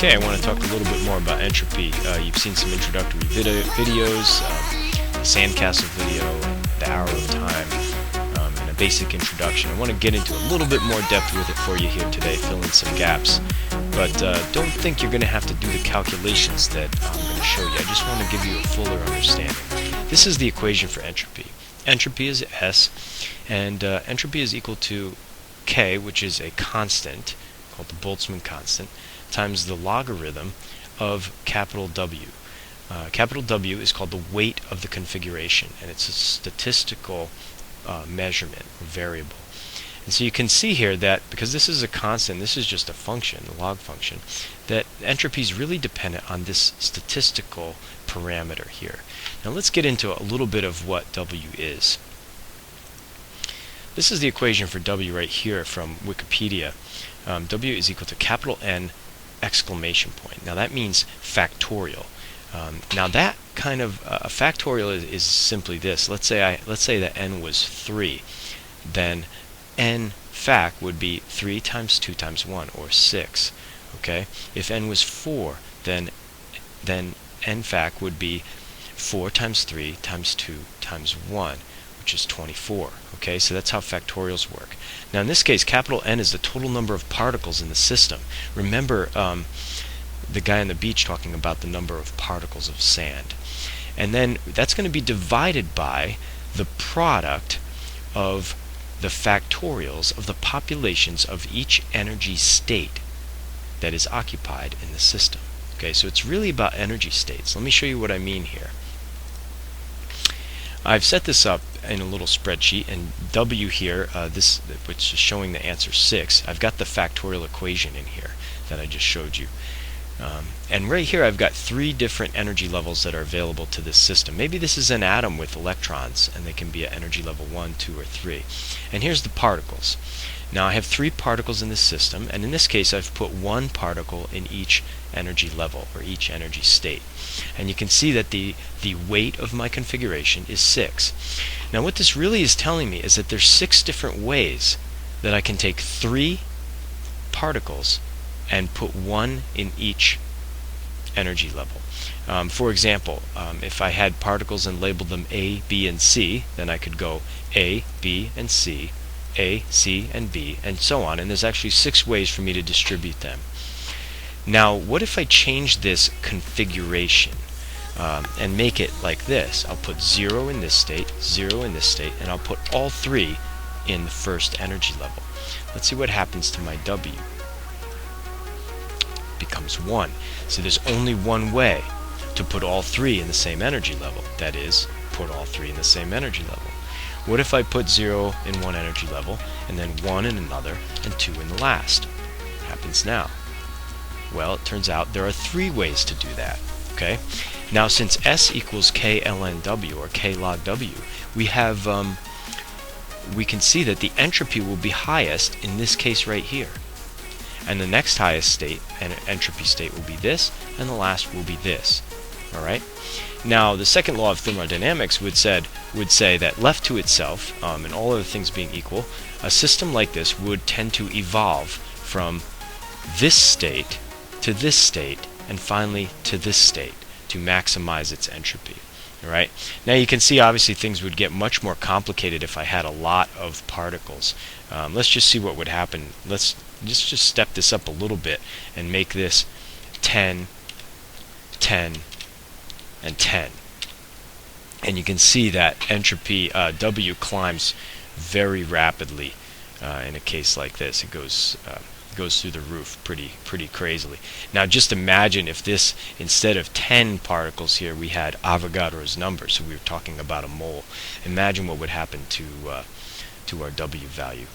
Okay, I want to talk a little bit more about entropy. You've seen some introductory videos, the Sandcastle video, and the Hour of Time, and a basic introduction. I want to get into a little bit more depth with it for you here today, fill in some gaps. But don't think you're going to have to do the calculations that I'm going to show you. I just want to give you a fuller understanding. This is the equation for entropy. Entropy is S, and entropy is equal to K, which is a constant, called the Boltzmann constant, times the logarithm of capital W. Capital W is called the weight of the configuration, and it's a statistical measurement or variable. And so you can see here that because this is a constant, this is just a function, the log function, that entropy is really dependent on this statistical parameter here. Now let's get into a little bit of what W is. This is the equation for W right here from Wikipedia. W is equal to capital N exclamation point. Now that means factorial. Now that kind of a factorial is simply this. Let's say that n was 3, then n fac would be 3 times 2 times 1, or 6. Okay. If n was 4, then n fac would be 4 times 3 times 2 times 1, which is 24. Okay, so that's how factorials work. Now in this case, capital N is the total number of particles in the system. Remember the guy on the beach talking about the number of particles of sand. And then that's going to be divided by the product of the factorials of the populations of each energy state that is occupied in the system. Okay, so it's really about energy states. Let me show you what I mean here. I've set this up in a little spreadsheet, and W here, which is showing the answer 6, I've got the factorial equation in here that I just showed you. And right here I've got 3 different energy levels that are available to this system. Maybe this is an atom with electrons, and they can be at energy level 1, 2, or 3. And here's the particles. Now I have 3 particles in this system, and in this case I've put 1 particle in each energy level, or each energy state. And you can see that the weight of my configuration is 6. Now what this really is telling me is that there's 6 different ways that I can take 3 particles and put 1 in each energy level. For example, if I had particles and labeled them A, B, and C, then I could go A, B, and C, A, C, and B, and so on. And there's actually 6 ways for me to distribute them. Now, what if I change this configuration and make it like this? I'll put 0 in this state, 0 in this state, and I'll put all 3 in the first energy level. Let's see what happens to my W. It becomes 1. So there's only one way to put all 3 in the same energy level. That is, put all 3 in the same energy level. What if I put 0 in one energy level, and then 1 in another, and 2 in the last? What happens now? Well, it turns out there are 3 ways to do that. Okay. Now, since S equals K ln W, or K log W, we can see that the entropy will be highest in this case right here. And the next highest state, and entropy state, will be this, and the last will be this. All right. Now, the second law of thermodynamics would say that left to itself, and all other things being equal, a system like this would tend to evolve from this state to this state, and finally to this state, to maximize its entropy. All right. Now you can see obviously things would get much more complicated if I had a lot of particles. Let's just see what would happen. Let's just step this up a little bit and make this 10, 10, and 10. And you can see that entropy W climbs very rapidly in a case like this. It goes through the roof pretty crazily. Now just imagine if this, instead of 10 particles here, we had Avogadro's number, so we were talking about a mole. Imagine what would happen to our W value.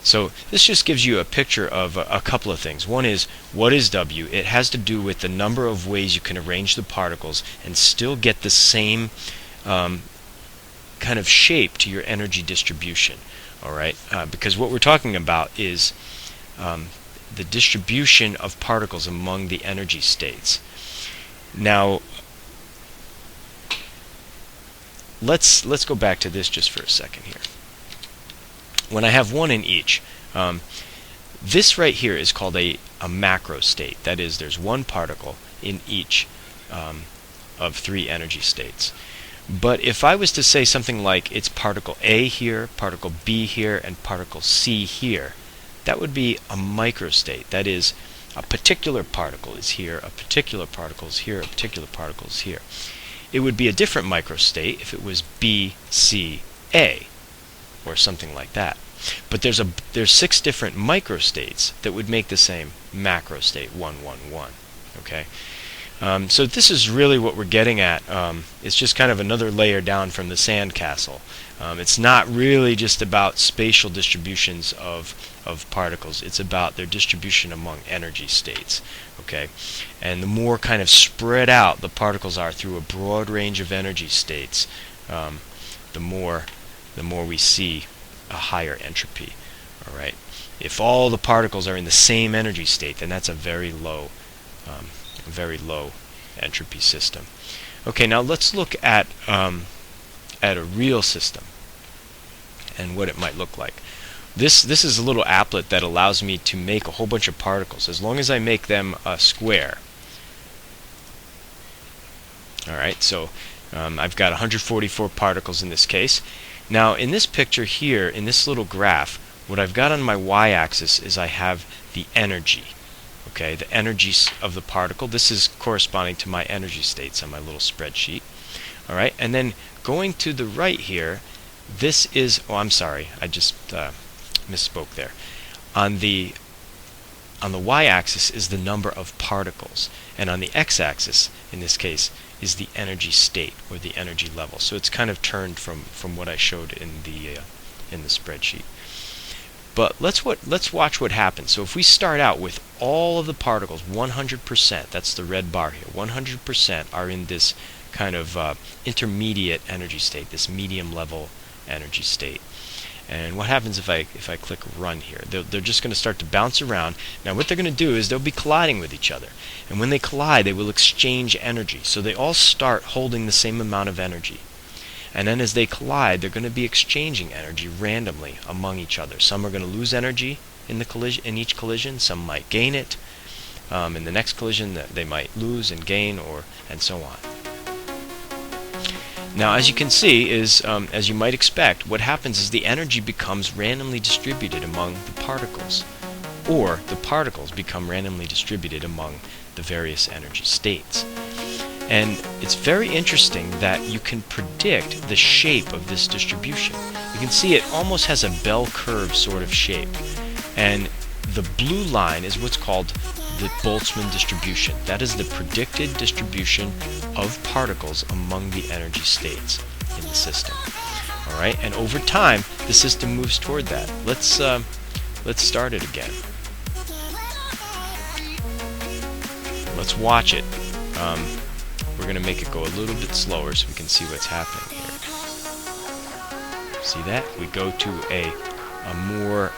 So this just gives you a picture of a couple of things. One is, what is W? It has to do with the number of ways you can arrange the particles and still get the same kind of shape to your energy distribution. All right, because what we're talking about is the distribution of particles among the energy states. Now, let's go back to this just for a second here. When I have one in each, this right here is called a macro state. That is, there's one particle in each of three energy states. But if I was to say something like it's particle A here, particle B here, and particle C here, that would be a microstate. That is, a particular particle is here, a particular particle is here, a particular particle is here. It would be a different microstate if it was B, C, A, or something like that. But there's 6 different microstates that would make the same macrostate 1, 1, 1. Okay? So this is really what we're getting at. It's just kind of another layer down from the sandcastle. It's not really just about spatial distributions of particles. It's about their distribution among energy states. Okay, and the more kind of spread out the particles are through a broad range of energy states, the more we see a higher entropy. All right, if all the particles are in the same energy state, then that's a very low entropy system. Okay, now let's look at a real system and what it might look like. This is a little applet that allows me to make a whole bunch of particles as long as I make them a square. Alright, so I've got 144 particles in this case. Now in this picture here, in this little graph, what I've got on my y-axis is I have the energy. Okay, the energy of the particle. This is corresponding to my energy states on my little spreadsheet. Alright, and then going to the right here, this is, oh I'm sorry, I just misspoke there. On the y-axis is the number of particles, and on the x-axis, in this case, is the energy state or the energy level. So it's kind of turned from what I showed in the spreadsheet. But let's watch what happens. So if we start out with all of the particles, 100%, that's the red bar here, 100% are in this kind of intermediate energy state, this medium level energy state. And what happens if I click run here? They're just going to start to bounce around. Now what they're going to do is they'll be colliding with each other. And when they collide, they will exchange energy. So they all start holding the same amount of energy. And then as they collide, they're going to be exchanging energy randomly among each other. Some are going to lose energy in each collision. Some might gain it. In the next collision, they might lose and gain, and so on. Now, as you can see, as you might expect, what happens is the energy becomes randomly distributed among the particles, or the particles become randomly distributed among the various energy states. And it's very interesting that you can predict the shape of this distribution. You can see it almost has a bell curve sort of shape. And the blue line is what's called the Boltzmann distribution. That is the predicted distribution of particles among the energy states in the system. All right, and over time, the system moves toward that. Let's start it again. Let's watch it. We're going to make it go a little bit slower so we can see what's happening here. See that? We go to a more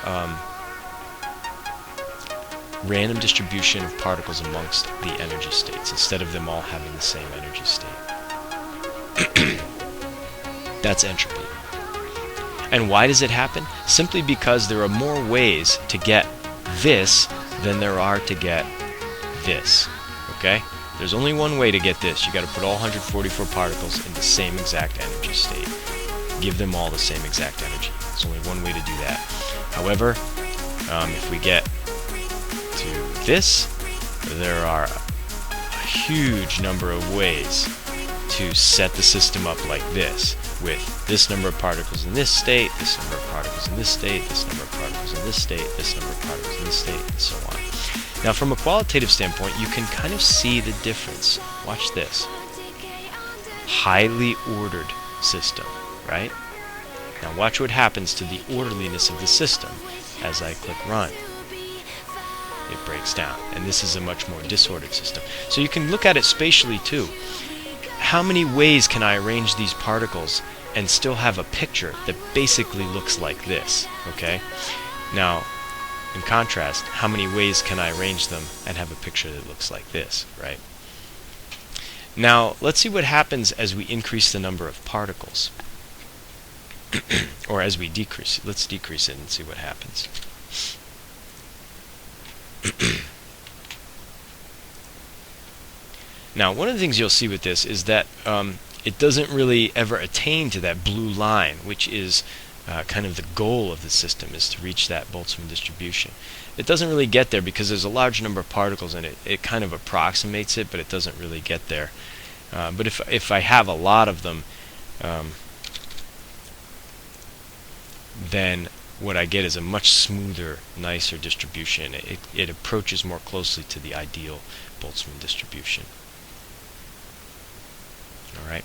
random distribution of particles amongst the energy states instead of them all having the same energy state. That's entropy. And why does it happen? Simply because there are more ways to get this than there are to get this. Okay? There's only one way to get this. You got to put all 144 particles in the same exact energy state. Give them all the same exact energy. There's only one way to do that. However, if we get to this, there are a huge number of ways to set the system up like this, with this number of particles in this state, this number of particles in this state, this number of particles in this state, this number of particles in this state, and so on. Now from a qualitative standpoint, you can kind of see the difference. Watch this. Highly ordered system, right? Now watch what happens to the orderliness of the system as I click run. It breaks down, and this is a much more disordered system. So you can look at it spatially too. How many ways can I arrange these particles and still have a picture that basically looks like this? Okay. Now, in contrast, how many ways can I arrange them and have a picture that looks like this, right? Now, let's see what happens as we increase the number of particles. Or as we decrease it. Let's decrease it and see what happens. Now, one of the things you'll see with this is that it doesn't really ever attain to that blue line, which is kind of the goal of the system, is to reach that Boltzmann distribution. It doesn't really get there because there's a large number of particles in it. It kind of approximates it, but it doesn't really get there. But if I have a lot of them, then what I get is a much smoother, nicer distribution. It approaches more closely to the ideal Boltzmann distribution. Alright.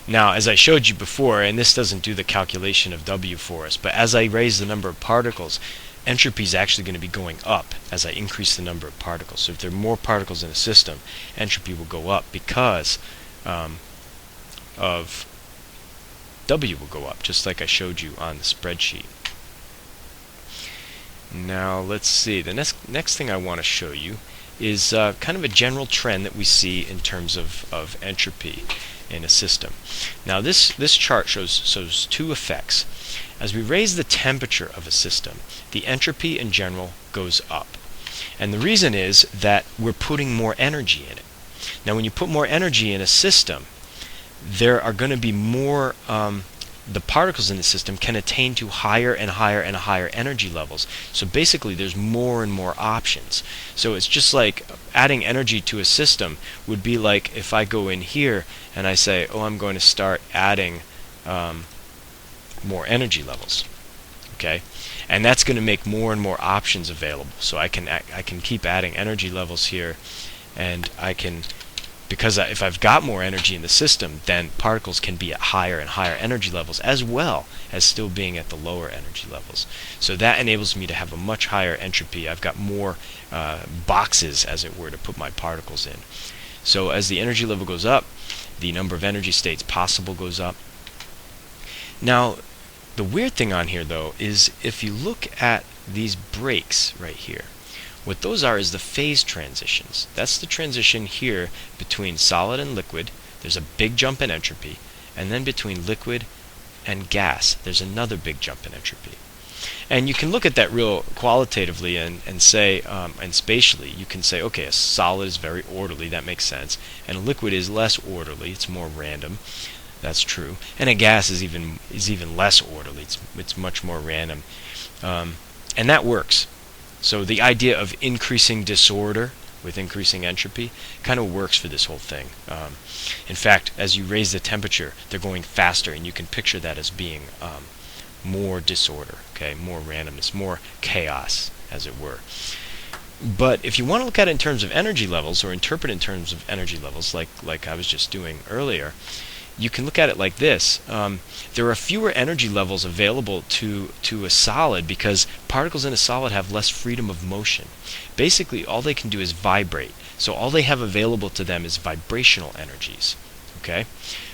Now, as I showed you before, and this doesn't do the calculation of W for us, but as I raise the number of particles, entropy is actually going to be going up as I increase the number of particles. So if there are more particles in a system, entropy will go up because of W will go up, just like I showed you on the spreadsheet. Now let's see, the next thing I want to show you is kind of a general trend that we see in terms of entropy in a system. Now this chart shows two effects. As we raise the temperature of a system, the entropy in general goes up. And the reason is that we're putting more energy in it. Now when you put more energy in a system, there are going to be more, the particles in the system can attain to higher and higher and higher energy levels. So basically there's more and more options. So it's just like adding energy to a system would be like if I go in here and I say, oh, I'm going to start adding more energy levels. Okay? And that's going to make more and more options available. So I can keep adding energy levels here, and I can, because if I've got more energy in the system, then particles can be at higher and higher energy levels as well as still being at the lower energy levels. So that enables me to have a much higher entropy. I've got more boxes, as it were, to put my particles in. So as the energy level goes up, the number of energy states possible goes up. Now, the weird thing on here, though, is if you look at these breaks right here, what those are is the phase transitions. That's the transition here between solid and liquid. There's a big jump in entropy. And then between liquid and gas, there's another big jump in entropy. And you can look at that real qualitatively and say, and spatially, you can say, okay, a solid is very orderly, that makes sense. And a liquid is less orderly, it's more random. That's true. And a gas is even less orderly, it's much more random. And that works. So the idea of increasing disorder with increasing entropy kind of works for this whole thing. In fact, as you raise the temperature, they're going faster, and you can picture that as being more disorder, okay, more randomness, more chaos, as it were. But if you want to look at it in terms of energy levels, or interpret it in terms of energy levels, like I was just doing earlier, you can look at it like this. There are fewer energy levels available to a solid because particles in a solid have less freedom of motion. Basically, all they can do is vibrate. So all they have available to them is vibrational energies. Okay?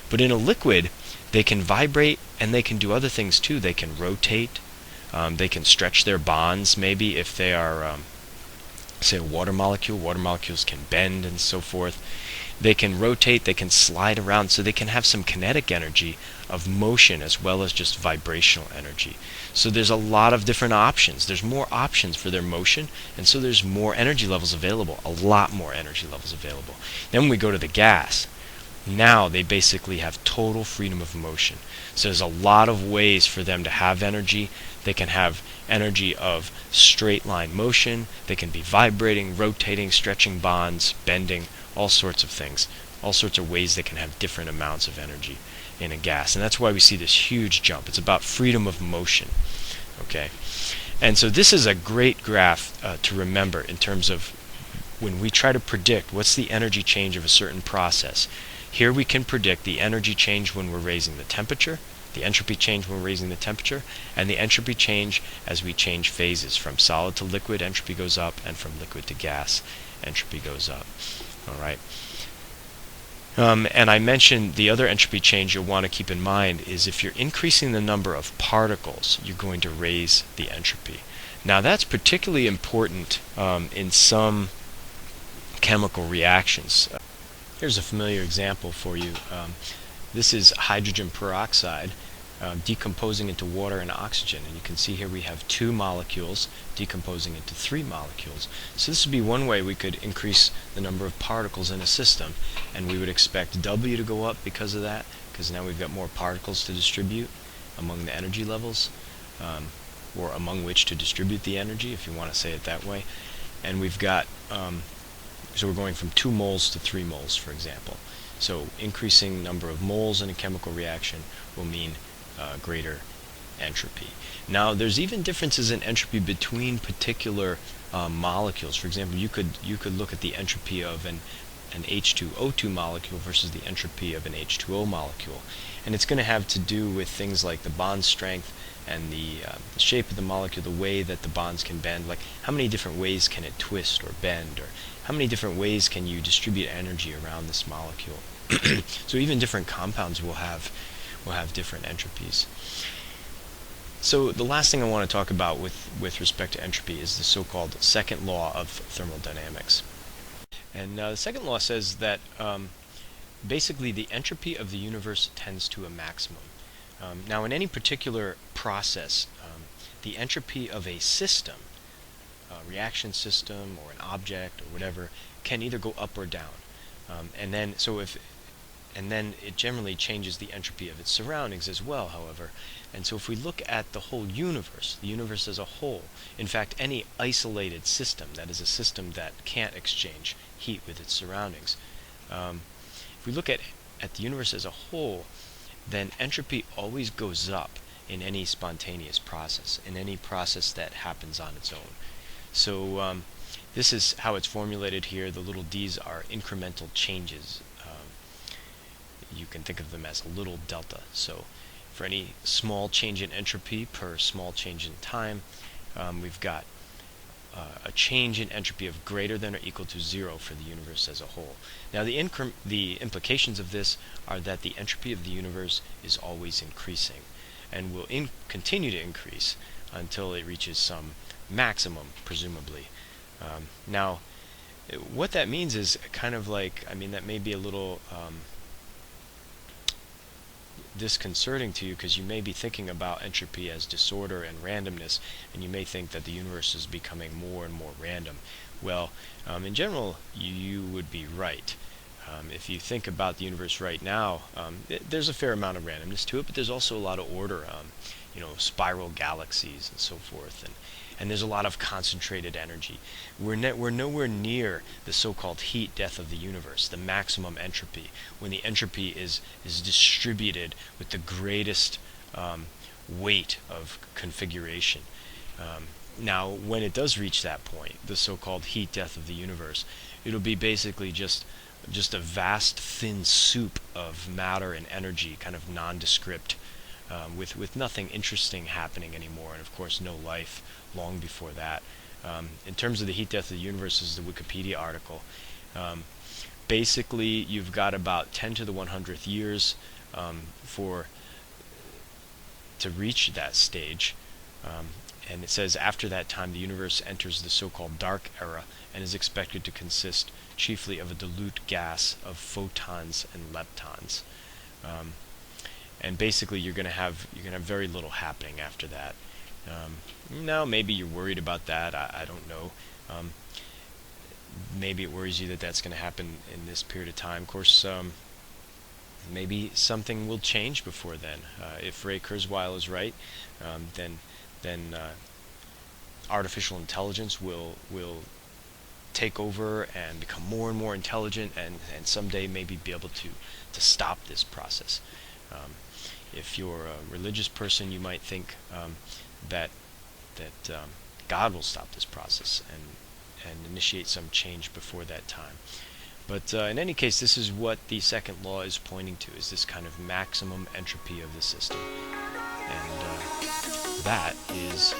But in a liquid, they can vibrate and they can do other things too. They can rotate. They can stretch their bonds, maybe, if they are, say, a water molecule. Water molecules can bend and so forth. They can rotate, they can slide around, so they can have some kinetic energy of motion as well as just vibrational energy. So there's a lot of different options. There's more options for their motion, and so there's more energy levels available, a lot more energy levels available. Then when we go to the gas, now they basically have total freedom of motion. So there's a lot of ways for them to have energy. They can have energy of straight line motion. They can be vibrating, rotating, stretching bonds, bending, all sorts of things, all sorts of ways they can have different amounts of energy in a gas. And that's why we see this huge jump. It's about freedom of motion. Okay, and so this is a great graph to remember in terms of when we try to predict what's the energy change of a certain process. Here we can predict the energy change when we're raising the temperature, the entropy change when we're raising the temperature, and the entropy change as we change phases. From solid to liquid, entropy goes up, and from liquid to gas, entropy goes up. All right. And I mentioned the other entropy change you'll want to keep in mind is if you're increasing the number of particles, you're going to raise the entropy. Now that's particularly important in some chemical reactions. Here's a familiar example for you. This is hydrogen peroxide decomposing into water and oxygen, and you can see here we have 2 molecules decomposing into 3 molecules. So this would be one way we could increase the number of particles in a system, and we would expect W to go up because of that, because now we've got more particles to distribute among the energy levels, or among which to distribute the energy, if you want to say it that way. And we've got so we're going from 2 moles to 3 moles, for example. So increasing number of moles in a chemical reaction will mean greater entropy. Now there's even differences in entropy between particular molecules. For example, you could look at the entropy of an H2O2 molecule versus the entropy of an H2O molecule, and it's going to have to do with things like the bond strength and the shape of the molecule, the way that the bonds can bend, like how many different ways can it twist or bend, or how many different ways can you distribute energy around this molecule. So even different compounds will have different entropies. So the last thing I want to talk about with respect to entropy is the so-called second law of thermodynamics. And the second law says that basically the entropy of the universe tends to a maximum. Now in any particular process, the entropy of a system, a reaction system or an object or whatever, can either go up or down. And then it generally changes the entropy of its surroundings as well, however. And so if we look at the whole universe, the universe as a whole, in fact any isolated system, that is a system that can't exchange heat with its surroundings, if we look at the universe as a whole, then entropy always goes up in any spontaneous process, in any process that happens on its own. So this is how it's formulated here. The little d's are incremental changes. You can think of them as a little delta. So for any small change in entropy per small change in time, we've got a change in entropy of greater than or equal to 0 for the universe as a whole. Now the implications of this are that the entropy of the universe is always increasing and will continue to increase until it reaches some maximum, presumably. Now what that means is kind of like, I mean, that may be a little disconcerting to you, because you may be thinking about entropy as disorder and randomness, and you may think that the universe is becoming more and more random. Well, in general, you would be right. If you think about the universe right now, there's a fair amount of randomness to it, but there's also a lot of order, spiral galaxies and so forth, and there's a lot of concentrated energy. We're nowhere near the so-called heat death of the universe, the maximum entropy, when the entropy is distributed with the greatest weight of configuration. Now, when it does reach that point, the so-called heat death of the universe, it'll be basically just a vast thin soup of matter and energy, kind of nondescript, with nothing interesting happening anymore, and of course no life long before that. In terms of the heat death of the universe, is the Wikipedia article. Basically, you've got about 10 to the 100th years to reach that stage. And it says after that time the universe enters the so-called dark era and is expected to consist chiefly of a dilute gas of photons and leptons. And basically you're going to have very little happening after that. Now maybe you're worried about that. I don't know. Maybe it worries you that that's going to happen in this period of time. Of course, maybe something will change before then. If Ray Kurzweil is right, then artificial intelligence will take over and become more and more intelligent, and someday maybe be able to stop this process. If you're a religious person, you might think that God will stop this process and initiate some change before that time. But in any case, this is what the second law is pointing to, is this kind of maximum entropy of the system. And that is